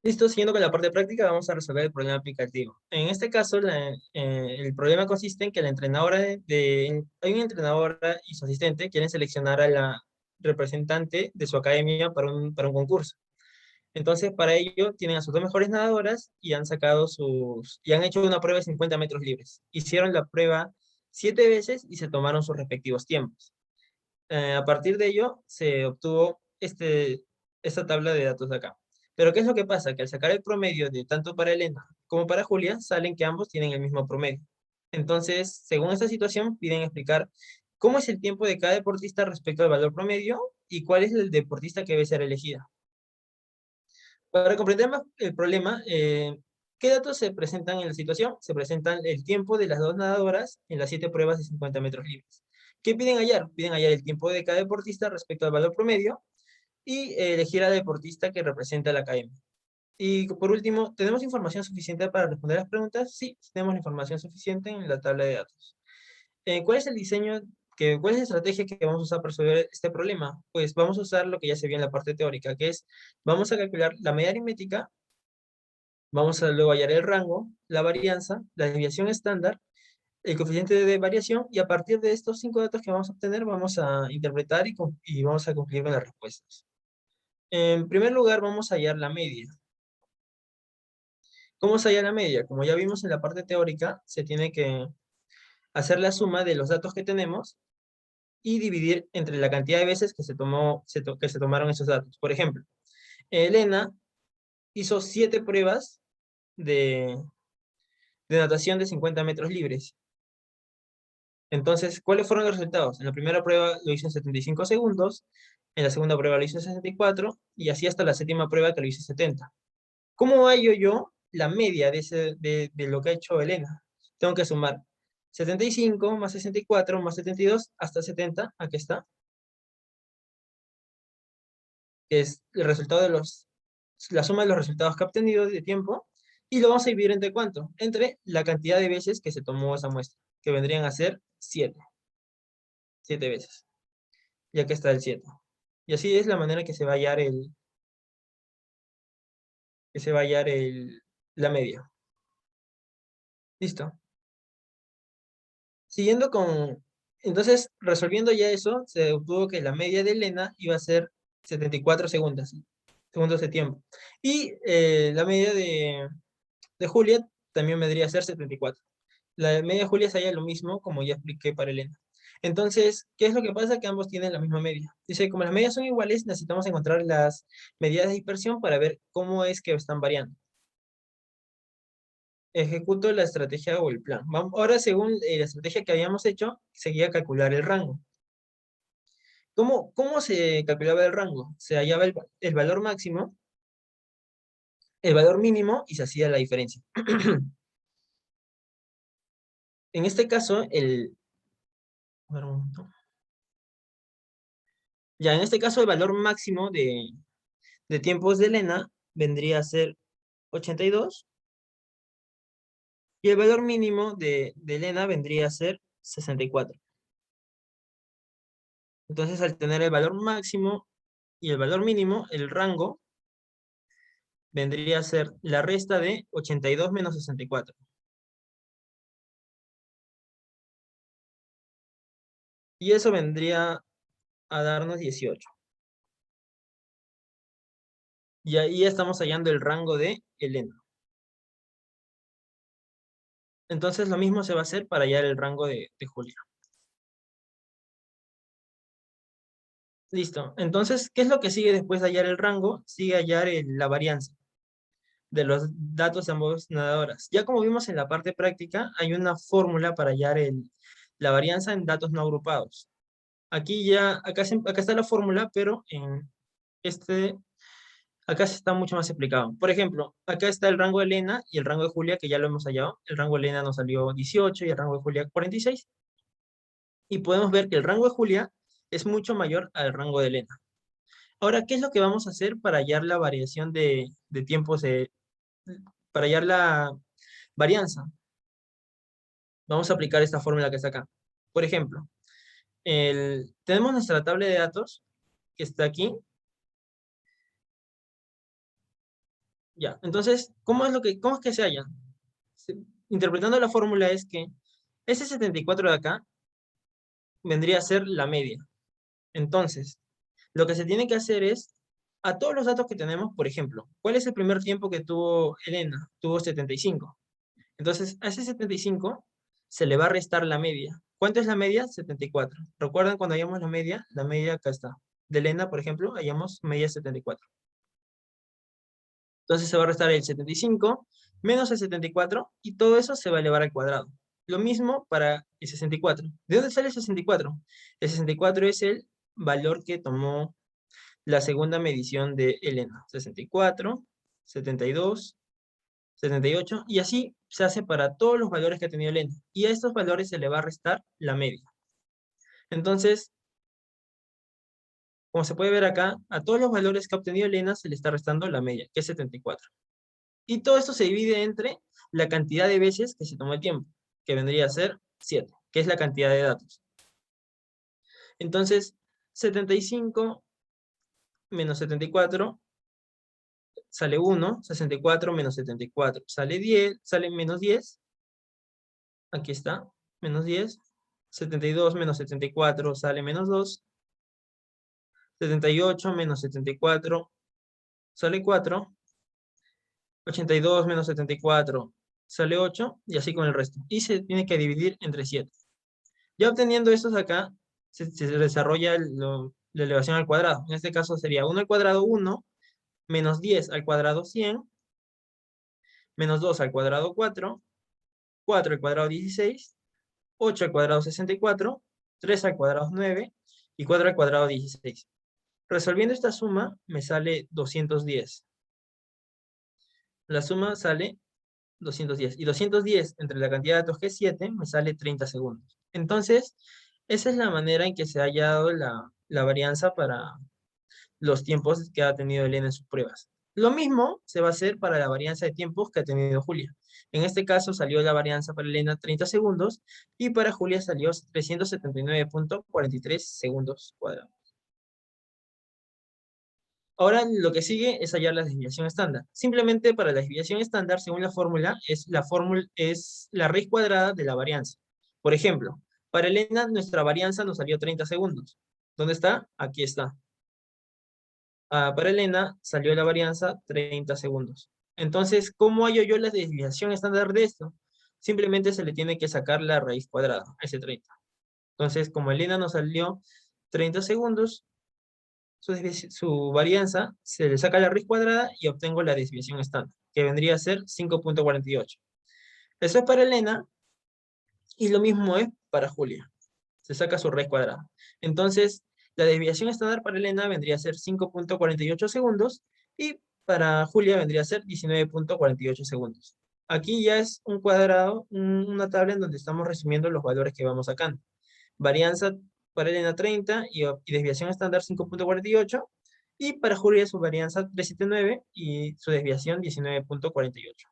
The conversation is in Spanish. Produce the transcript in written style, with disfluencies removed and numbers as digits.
Listo, siguiendo con la parte práctica, vamos a resolver el problema aplicativo. En este caso, el problema consiste en que la entrenadora hay una entrenadora y su asistente quieren seleccionar a la representante de su academia para un concurso. Entonces, para ello, tienen a sus dos mejores nadadoras y y han hecho una prueba de 50 metros libres. Hicieron la prueba 7 veces y se tomaron sus respectivos tiempos. A partir de ello, se obtuvo esta tabla de datos de acá. Pero ¿qué es lo que pasa? Que al sacar el promedio de tanto para Elena como para Julia, salen que ambos tienen el mismo promedio. Entonces, según esta situación, piden explicar cómo es el tiempo de cada deportista respecto al valor promedio y cuál es el deportista que debe ser elegida. Para comprender más el problema, ¿qué datos se presentan en la situación? Se presentan el tiempo de las dos nadadoras en las 7 pruebas de 50 metros libres. ¿Qué piden hallar? Piden hallar el tiempo de cada deportista respecto al valor promedio y elegir al deportista que representa a la academia. Y por último, ¿tenemos información suficiente para responder las preguntas? Sí, tenemos la información suficiente en la tabla de datos. ¿Cuál es el diseño, cuál es la estrategia que vamos a usar para resolver este problema? Pues vamos a usar lo que ya se vio en la parte teórica, que es, vamos a calcular la media aritmética. Vamos a luego hallar el rango, la varianza, la desviación estándar, el coeficiente de variación, y a partir de estos 5 datos que vamos a obtener, vamos a interpretar y vamos a concluir con las respuestas. En primer lugar, vamos a hallar la media. ¿Cómo se halla la media? Como ya vimos en la parte teórica, se tiene que hacer la suma de los datos que tenemos y dividir entre la cantidad de veces que que se tomaron esos datos. Por ejemplo, Elena hizo 7 pruebas de, de natación de 50 metros libres. Entonces, ¿cuáles fueron los resultados? En la primera prueba lo hizo en 75 segundos, en la segunda prueba lo hizo en 64, y así hasta la séptima prueba que lo hizo en 70. ¿Cómo hallo yo la media de lo que ha hecho Elena? Tengo que sumar 75 más 64 más 72 hasta 70, aquí está, que es el resultado la suma de los resultados que ha obtenido de tiempo, y lo vamos a dividir entre ¿cuánto? Entre la cantidad de veces que se tomó esa muestra, que vendrían a ser 7 veces. Y aquí está el 7. Y así es la manera que se va a hallar la media. Listo. Siguiendo entonces, resolviendo ya eso, se obtuvo que la media de Elena iba a ser 74 segundos de tiempo. Y la media de Julia también vendría a ser 74. La media de Julia se halla lo mismo, como ya expliqué para Elena. Entonces, ¿qué es lo que pasa? Que ambos tienen la misma media. Dice, como las medias son iguales, necesitamos encontrar las medidas de dispersión para ver cómo es que están variando. Ejecuto la estrategia o el plan. Ahora, según la estrategia que habíamos hecho, seguía calcular el rango. ¿Cómo se calculaba el rango? Se hallaba el valor máximo, el valor mínimo y se hacía la diferencia. En este caso, a ver, un momento. Ya, en este caso, el valor máximo de tiempos de Elena vendría a ser 82 y el valor mínimo de Elena vendría a ser 64. Entonces, al tener el valor máximo y el valor mínimo, el rango vendría a ser la resta de 82 menos 64. Y eso vendría a darnos 18. Y ahí estamos hallando el rango de Elena. Entonces lo mismo se va a hacer para hallar el rango de Julia. Listo. Entonces, ¿qué es lo que sigue después de hallar el rango? Sigue hallar la varianza de los datos de ambos nadadoras. Ya como vimos en la parte práctica, hay una fórmula para hallar la varianza en datos no agrupados. Acá está la fórmula, pero este, acá se está mucho más explicado. Por ejemplo, acá está el rango de Elena y el rango de Julia, que ya lo hemos hallado. El rango de Elena nos salió 18 y el rango de Julia 46. Y podemos ver que el rango de Julia es mucho mayor al rango de Elena. Ahora, ¿qué es lo que vamos a hacer para hallar la variación de tiempos, para hallar la varianza? Vamos a aplicar esta fórmula que está acá. Por ejemplo, tenemos nuestra tabla de datos que está aquí. Ya, entonces, cómo es que se hallan? Interpretando la fórmula es que ese 74 de acá vendría a ser la media. Entonces, lo que se tiene que hacer es, a todos los datos que tenemos, por ejemplo, ¿cuál es el primer tiempo que tuvo Elena? Tuvo 75. Entonces, a ese 75 se le va a restar la media. ¿Cuánto es la media? 74. ¿Recuerdan cuando hallamos la media? La media acá está. De Elena, por ejemplo, hallamos media 74. Entonces se va a restar el 75 menos el 74 y todo eso se va a elevar al cuadrado. Lo mismo para el 64. ¿De dónde sale el 64? El 64 es el valor que tomó la segunda medición de Elena. 64, 72, 78 y así se hace para todos los valores que ha tenido Elena. Y a estos valores se le va a restar la media. Entonces, como se puede ver acá, a todos los valores que ha obtenido Elena se le está restando la media, que es 74. Y todo esto se divide entre la cantidad de veces que se tomó el tiempo, que vendría a ser 7, que es la cantidad de datos. Entonces, 75 menos 74 sale 1, 64 menos 74 sale 10, sale menos 10, aquí está, menos 10, 72 menos 74 sale menos 2, 78 menos 74 sale 4, 82 menos 74 sale 8, y así con el resto. Y se tiene que dividir entre 7. Ya obteniendo estos acá, se desarrolla la elevación al cuadrado. En este caso sería 1 al cuadrado 1, menos 10 al cuadrado 100, menos 2 al cuadrado 4, 4 al cuadrado 16, 8 al cuadrado 64, 3 al cuadrado 9 y 4 al cuadrado 16. Resolviendo esta suma me sale 210. La suma sale 210. Y 210 entre la cantidad de datos que es 7 me sale 30 segundos. Entonces, esa es la manera en que se ha hallado la varianza para los tiempos que ha tenido Elena en sus pruebas. Lo mismo se va a hacer para la varianza de tiempos que ha tenido Julia. En este caso salió la varianza para Elena 30 segundos y para Julia salió 379.43 segundos cuadrados. Ahora lo que sigue es hallar la desviación estándar. Simplemente para la desviación estándar, según la fórmula es la raíz cuadrada de la varianza. Por ejemplo, para Elena nuestra varianza nos salió 30 segundos. ¿Dónde está? Aquí está. Para Elena salió la varianza 30 segundos. Entonces, ¿cómo hallo yo la desviación estándar de esto? Simplemente se le tiene que sacar la raíz cuadrada, ese 30. Entonces, como Elena nos salió 30 segundos, su varianza se le saca la raíz cuadrada y obtengo la desviación estándar, que vendría a ser 5.48. Eso es para Elena y lo mismo es para Julia. Se saca su raíz cuadrada. Entonces, la desviación estándar para Elena vendría a ser 5.48 segundos y para Julia vendría a ser 19.48 segundos. Aquí ya es un cuadrado, una tabla en donde estamos resumiendo los valores que vamos sacando. Varianza para Elena 30 y desviación estándar 5.48 y para Julia su varianza 379 y su desviación 19.48.